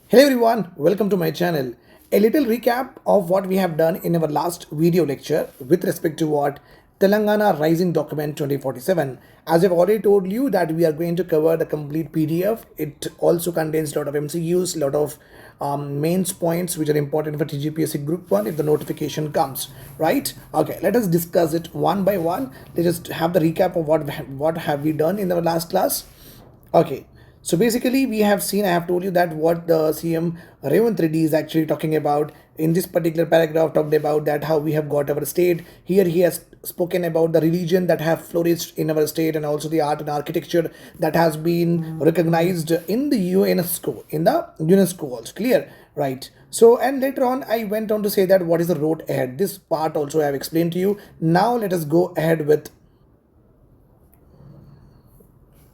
Hello everyone, welcome to my channel. A little recap of what we have done in our last video lecture with respect to what Telangana Rising document 2047. As I've already told you that we are going to cover the complete PDF. It also contains a lot of MCQs, a lot of mains points which are important for TGPSC Group 1 if the notification comes, right? Okay, let us discuss it one by one. Let's just have the recap of what have we done in our last class. Okay, so basically we have seen, I have told you that what the CM Revant Reddy is actually talking about in this particular paragraph, talked about that how we have got our state. Here he has spoken about the religion that have flourished in our state and also the art and architecture that has been recognized in the UNESCO also, clear, right? So, and later on I went on to say that what is the road ahead. This part also I have explained to you. Now let us go ahead with.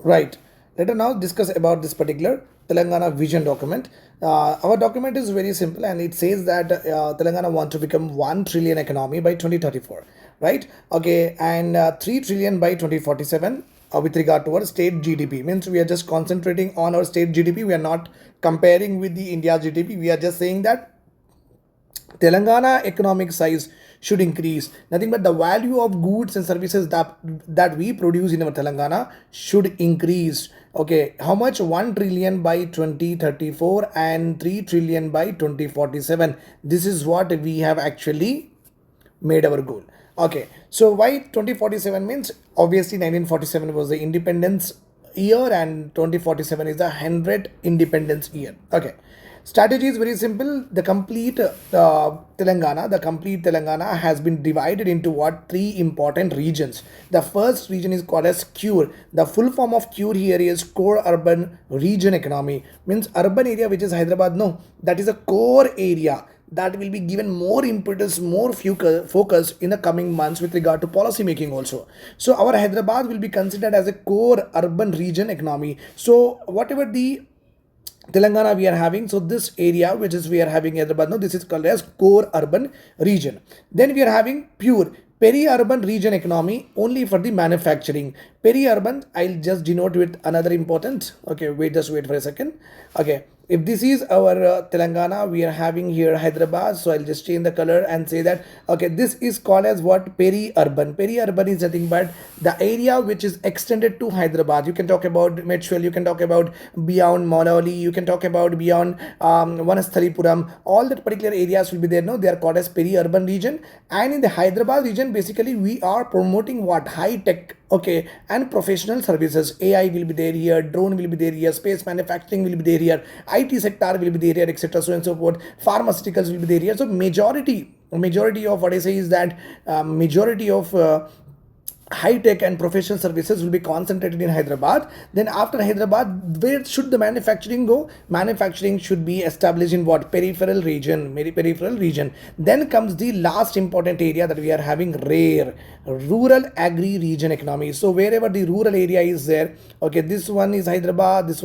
Right. Let us now discuss about this particular Telangana vision document. Our document is very simple and it says that Telangana wants to become 1 trillion economy by 2034. Right. Okay. And 3 trillion by 2047 with regard to our state GDP. Means we are just concentrating on our state GDP. We are not comparing with the India GDP. We are just saying that Telangana economic size should increase. Nothing but the value of goods and services that we produce in our Telangana should increase. Okay, how much? 1 trillion by 2034 and 3 trillion by 2047. This is what we have actually made our goal. Okay, so why 2047 means obviously 1947 was the independence year and 2047 is the 100th independence year. Okay, strategy is very simple. The complete Telangana has been divided into what? Three important regions. The first region is called as CURE. The full form of CURE here is core urban region economy. Means urban area which is Hyderabad. No, that is a core area that will be given more impetus, more focus in the coming months with regard to policy making also. So our Hyderabad will be considered as a core urban region economy. So whatever the Telangana we are having, so this area which is we are having Hyderabad, no, this is called as core urban region. Then we are having pure peri-urban region economy only for the manufacturing. Peri-urban, I'll just denote with another important. Okay, just wait for a second. Okay, if this is our Telangana, we are having here Hyderabad, so I'll just change the color and say that okay, this is called as what? Peri-urban. Peri-urban is nothing but the area which is extended to Hyderabad. You can talk about Medshwell, you can talk about beyond Malauli, you can talk about beyond Vanasthalipuram. All that particular areas will be there. No, they are called as peri-urban region. And in the Hyderabad region, basically we are promoting what? High tech, okay, and professional services. AI will be there here, drone will be there here, space manufacturing will be there here, IT sector will be there here, etc. So and so forth. Pharmaceuticals will be there here. So majority of what I say is that majority of high tech and professional services will be concentrated in Hyderabad. Then after Hyderabad, where should the manufacturing go? Manufacturing should be established in what? Peripheral region. Then comes the last important area that we are having, rare rural agri region economy. So wherever the rural area is there, okay, this one is Hyderabad, this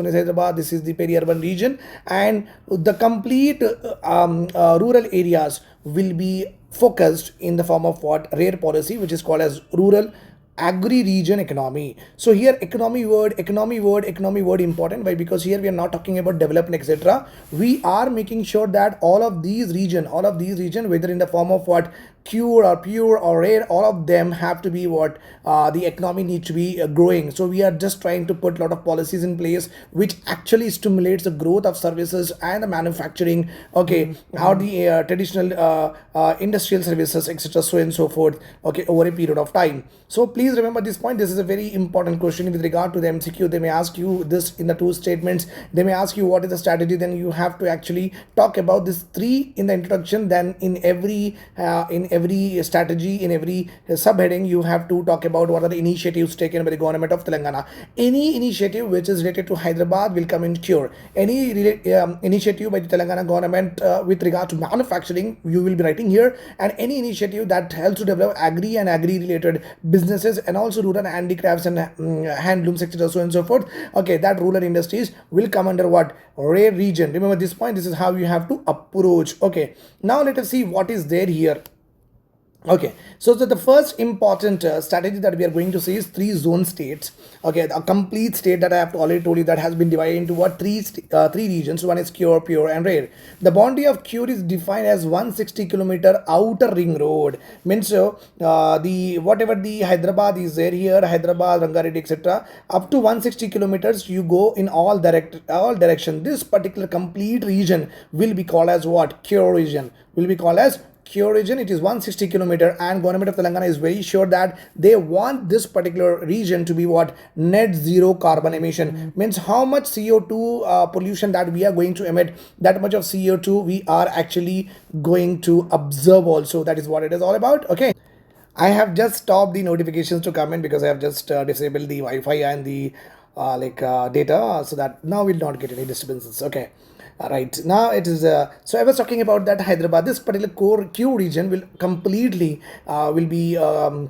is the peri-urban region, and the complete rural areas will be focused in the form of what? Rare policy, which is called as rural agri region economy. So here economy word important. Why? Because here we are not talking about development, etc. We are making sure that all of these region, whether in the form of what? Cure or pure or rare, all of them have to be what? The economy needs to be growing. So we are just trying to put a lot of policies in place which actually stimulates the growth of services and the manufacturing, okay, how the traditional industrial services, etc. so and so forth, okay, over a period of time. So please remember this point. This is a very important question with regard to the MCQ. They may ask you this in the two statements. They may ask you what is the strategy. Then you have to actually talk about this three in the introduction. Then in every strategy, in every subheading, you have to talk about what are the initiatives taken by the government of Telangana. Any initiative which is related to Hyderabad will come in cure. Any initiative by the Telangana government with regard to manufacturing, you will be writing here. And any initiative that helps to develop agri and agri related businesses and also rural handicrafts and handlooms, etc. so and so forth, okay, that rural industries will come under what? Rare region. Remember this point. This is how you have to approach. Okay, now let us see what is there here. Okay, so the first important strategy that we are going to see is three zone states. Okay, a complete state that I have already told you that has been divided into what three regions. One is Cure, Pure, and Rare. The boundary of Cure is defined as 160-kilometer outer ring road. Means the whatever the Hyderabad is there here, Hyderabad, Rangareddy, etc. Up to 160 kilometers, you go in all direction. This particular complete region will be called as what? Cure region. Will be called as Cure region. It is 160-kilometer, and government of Telangana is very sure that they want this particular region to be what? Net zero carbon emission. Means how much CO2 pollution that we are going to emit, that much of CO2 we are actually going to observe also. That is what it is all about. Okay, I have just stopped the notifications to come in because I have just disabled the Wi-Fi and the data, so that now we'll not get any disturbances. Okay. Right now it is so I was talking about that Hyderabad, this particular core Q region will completely will be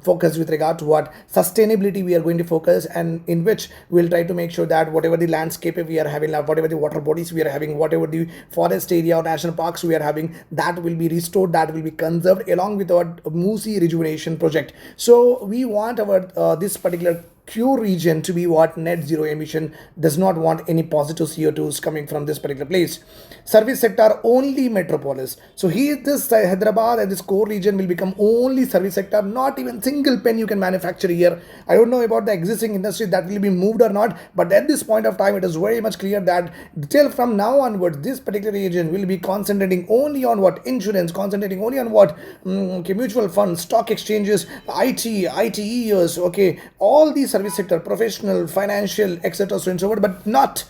focused with regard to what sustainability we are going to focus, and in which we'll try to make sure that whatever the landscape we are having, whatever the water bodies we are having, whatever the forest area or national parks we are having, that will be restored, that will be conserved along with our Musi rejuvenation project. So we want our this particular Q region to be what? Net zero emission, does not want any positive CO2s coming from this particular place. Service sector only metropolis. So here this Hyderabad and this core region will become only service sector, not even single pen you can manufacture here. I don't know about the existing industry that will be moved or not, but at this point of time it is very much clear that till from now onwards this particular region will be concentrating only on what? Insurance, concentrating only on what? Okay, mutual funds, stock exchanges, ITEs, okay, all these service sector, professional, financial, etc. so and so forth, but not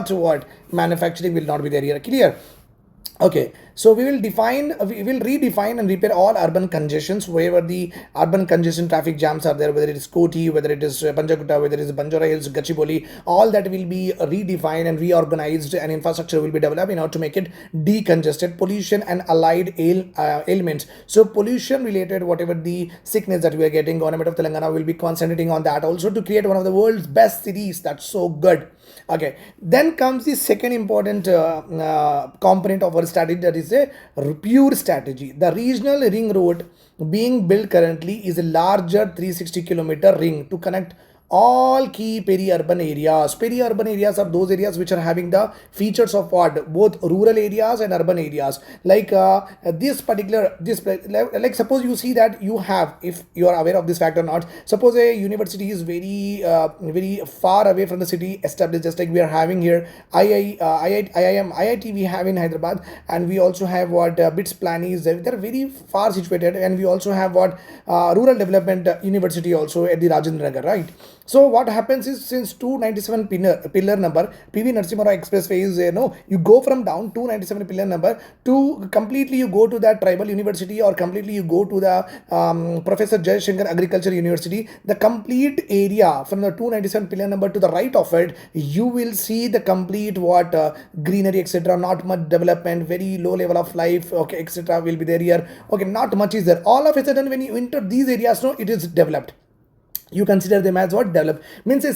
what? Manufacturing will not be there here. Clear? Okay, so we will redefine and repair all urban congestions wherever the urban congestion traffic jams are there, whether it is Koti, whether it is Panjagutta, whether it is Banjara Hills, Gachibowli, all that will be redefined and reorganized, and infrastructure will be developed in order to make it decongested. Pollution and allied ailments. So pollution related whatever the sickness that we are getting, government of Telangana will be concentrating on that also to create one of the world's best cities. That's so good. Okay, then comes the second important component of our strategy, that is a pure strategy. The regional ring road being built currently is a larger 360-kilometer ring to connect all key peri-urban areas. Peri-urban areas are those areas which are having the features of what? Both rural areas and urban areas. Like like suppose you see that you have, if you are aware of this fact or not, suppose a university is very far away from the city established, just like we are having here IIT we have in Hyderabad, and we also have what BITS Plani is there. They are very far situated, and we also have what rural development university also at the Rajendra Nagar, right? So what happens is, since 297 pillar number PV Narasimha Rao Expressway is you go from down 297 pillar number to completely you go to that tribal university, or completely you go to the Professor Jayashankar Agriculture University. The complete area from the 297 pillar number to the right of it, you will see the complete what greenery, etc. Not much development, very low level of life, okay, etc. will be there here. Okay, not much is there. All of a sudden, when you enter these areas, no, it is developed. You consider them as what? Develop. Means a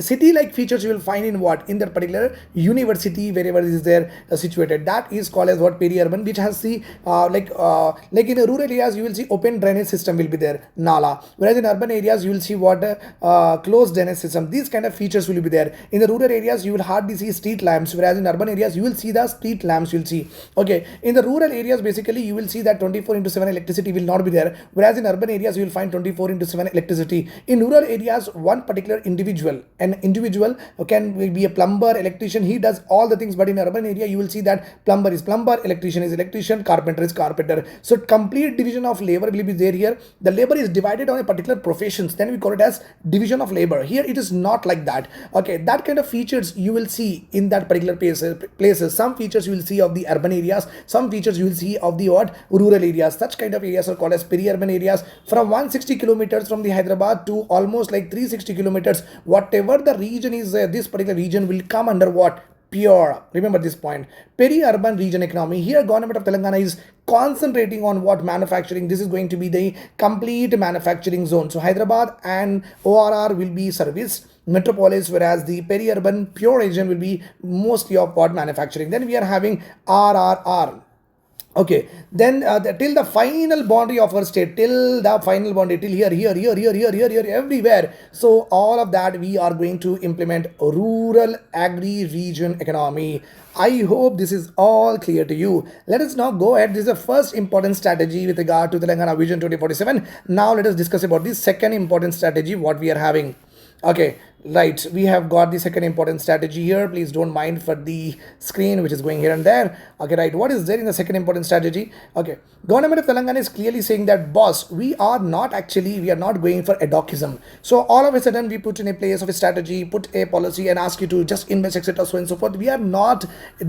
city like features you will find in what? In that particular university, wherever is there situated, that is called as what? Peri-urban, which has the like in the rural areas you will see open drainage system will be there, nala, whereas in urban areas you will see what closed drainage system. These kind of features will be there. In the rural areas you will hardly see street lamps, whereas in urban areas you will see the street lamps. You will see, okay, in the rural areas basically you will see that 24/7 electricity will not be there, whereas in urban areas you will find 24/7 electricity. In rural areas, one particular an individual can be a plumber, electrician, he does all the things, but in urban area you will see that plumber is plumber, electrician is electrician, carpenter is carpenter. So complete division of labor will be there here. The labor is divided on a particular professions, then we call it as division of labor. Here it is not like that. Okay, that kind of features you will see in that particular places. Some features you will see of the urban areas, some features you will see of the what? Rural areas. Such kind of areas are called as peri-urban areas. From 160 kilometers from the Hyderabad to almost like 360 kilometers, whatever the region is, this particular region will come under what? Pure. Remember this point. Peri-urban region economy. Here government of Telangana is concentrating on what? Manufacturing. This is going to be the complete manufacturing zone. So Hyderabad and ORR will be service metropolis, whereas the peri-urban pure region will be mostly of what? Manufacturing. Then we are having RRR. Okay, then till the final boundary of our state, till the final boundary, till here, everywhere. So all of that we are going to implement a rural agri region economy. I hope this is all clear to you. Let us now go ahead. This is the first important strategy with regard to Telangana Vision 2047. Now let us discuss about the second important strategy what we are having. Okay, right. We have got the second important strategy here. Please don't mind for the screen which is going here and there. Okay, right. What is there in the second important strategy? Okay, government of Telangana is clearly saying that, boss, we are not going for Ad-Hocism. So all of a sudden we put in a place of a strategy, put a policy and ask you to just invest, etc. so and so forth. We are not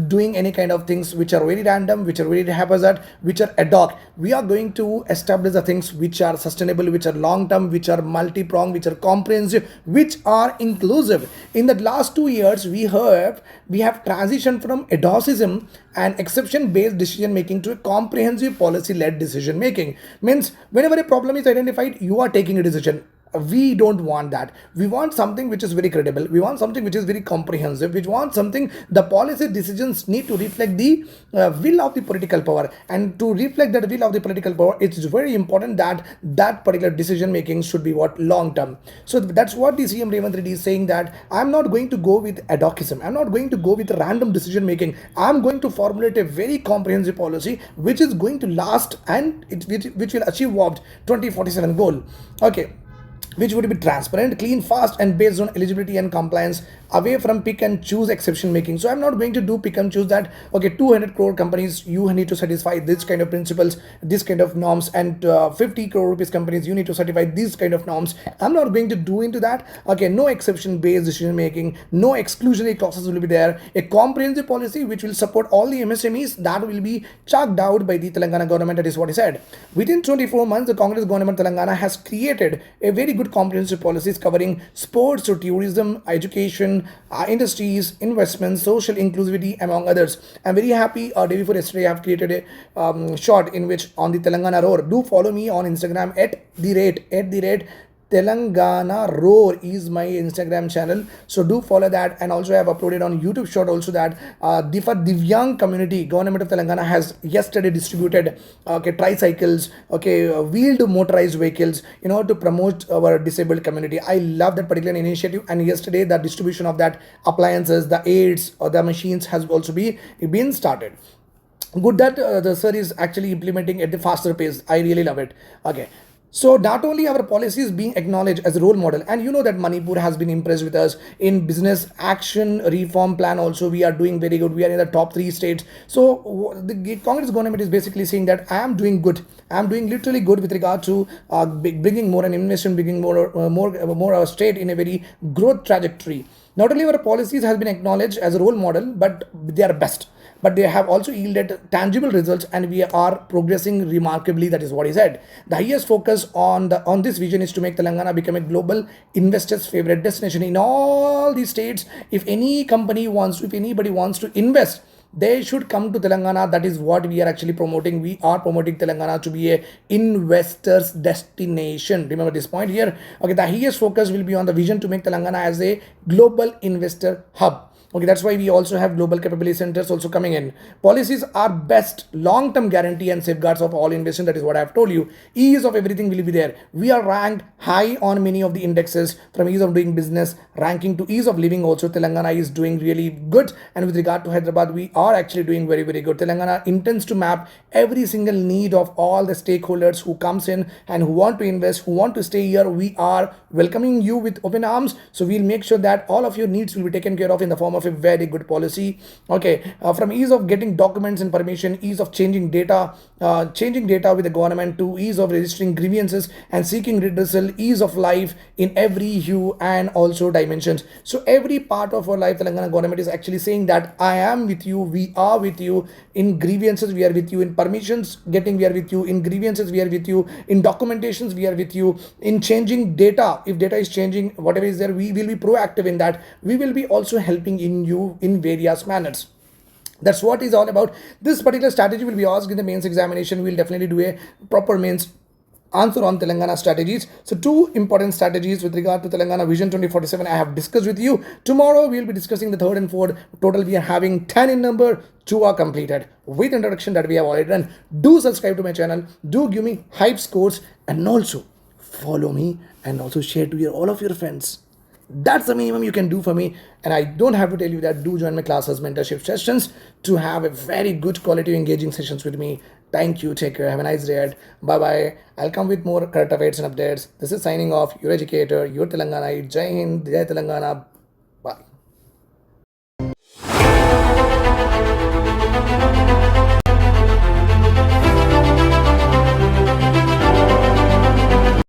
doing any kind of things which are very random, which are very haphazard, which are ad hoc. We are going to establish the things which are sustainable, which are long term, which are multi-pronged, which are comprehensive, which are inclusive. In the last 2 years, we have transitioned from Ad-Hocism and exception based decision making to a comprehensive policy led decision making. Means whenever a problem is identified, you are taking a decision. We don't want that. We want something which is very credible. We want something which is very comprehensive. We want something, the policy decisions need to reflect the will of the political power, and to reflect that will of the political power, it's very important that that particular decision making should be what, long term. So that's what the CM Revanth Reddy is saying, that I'm not going to go with Ad-Hocism. I'm not going to go with random decision making. I'm going to formulate a very comprehensive policy which is going to last, and which will achieve what 2047 goal. Okay, which would be transparent, clean, fast, and based on eligibility and compliance, away from pick and choose exception making. So I'm not going to do pick and choose that, okay, 200 crore companies, you need to satisfy this kind of principles, this kind of norms, and 50 crore rupees companies, you need to satisfy these kind of norms. I'm not going to do into that. Okay, no exception based decision making, no exclusionary clauses will be there. A comprehensive policy which will support all the MSMEs, that will be chalked out by the Telangana government. That is what he said. Within 24 months, the Congress government Telangana has created a very good comprehensive policies covering sports to tourism, education, industries, investments, social inclusivity, among others. I'm very happy. Day before yesterday, I have created a short in which on the Telangana Roar. Do follow me on Instagram at the rate Telangana Roar is my Instagram channel. So do follow that, and also I have uploaded on YouTube short also that for Divyang community, government of Telangana has yesterday distributed tricycles, wheeled motorized vehicles, to promote our disabled community. I love that particular initiative, and yesterday the distribution of that appliances, the aids or the machines has also been started. Good that the sir is actually implementing at the faster pace. I really love it. Okay, so not only our policy is being acknowledged as a role model, and you know that Manipur has been impressed with us in business action reform plan. Also, we are doing very good. We are in the top 3 states. So the Congress government is basically saying that I am doing good. I am doing literally good with regard to bringing more an investment, bringing more our state in a very growth trajectory. Not only our policies has been acknowledged as a role model, but they are best. But they have also yielded tangible results, and we are progressing remarkably. That is what he said. The highest focus on this vision is to make Telangana become a global investors' favorite destination in all these states. If anybody wants to invest, they should come to Telangana. That is what we are actually promoting. We are promoting Telangana to be a investors destination. Remember this point here. Okay, the highest focus will be on the vision to make Telangana as a global investor hub. Okay, that's why we also have global capability centers also coming in. Policies are best long-term guarantee and safeguards of all investment. That is what I have told you. Ease of everything will be there. We are ranked high on many of the indexes, from ease of doing business ranking to ease of living. Also, Telangana is doing really good. And with regard to Hyderabad, we are actually doing very, very good. Telangana intends to map every single need of all the stakeholders who comes in and who want to invest, who want to stay here. We are welcoming you with open arms. So we'll make sure that all of your needs will be taken care of in the form of a very good policy. Okay, from ease of getting documents and permission, ease of changing data with the government, to ease of registering grievances and seeking redressal, ease of life in every hue and also dimensions. So every part of our life, Telangana government is actually saying that I am with you, we are with you. In grievances, we are with you. In permissions getting, we are with you. In grievances, we are with you. In documentations, we are with you. In changing data, if data is changing, whatever is there, we will be proactive in that. We will be also helping in you in various manners. That's what is all about. This particular strategy will be asked in the mains examination. We'll definitely do a proper mains answer on Telangana strategies. So two important strategies with regard to Telangana Vision 2047 I have discussed with you. Tomorrow we will be discussing the third and fourth. Total we are having 10 in number. 2 are completed with introduction that we have already done. Do subscribe to my channel. Do give me hype scores and also follow me and also share to all of your friends. That's the minimum you can do for me. And I don't have to tell you that. Do join my classes, mentorship sessions to have a very good quality engaging sessions with me. Thank you. Take care. Have a nice day. Bye bye. I'll come with more current affairs and updates. This is signing off. Your educator, your Telangana. Jai Hind. Jai Telangana. Bye.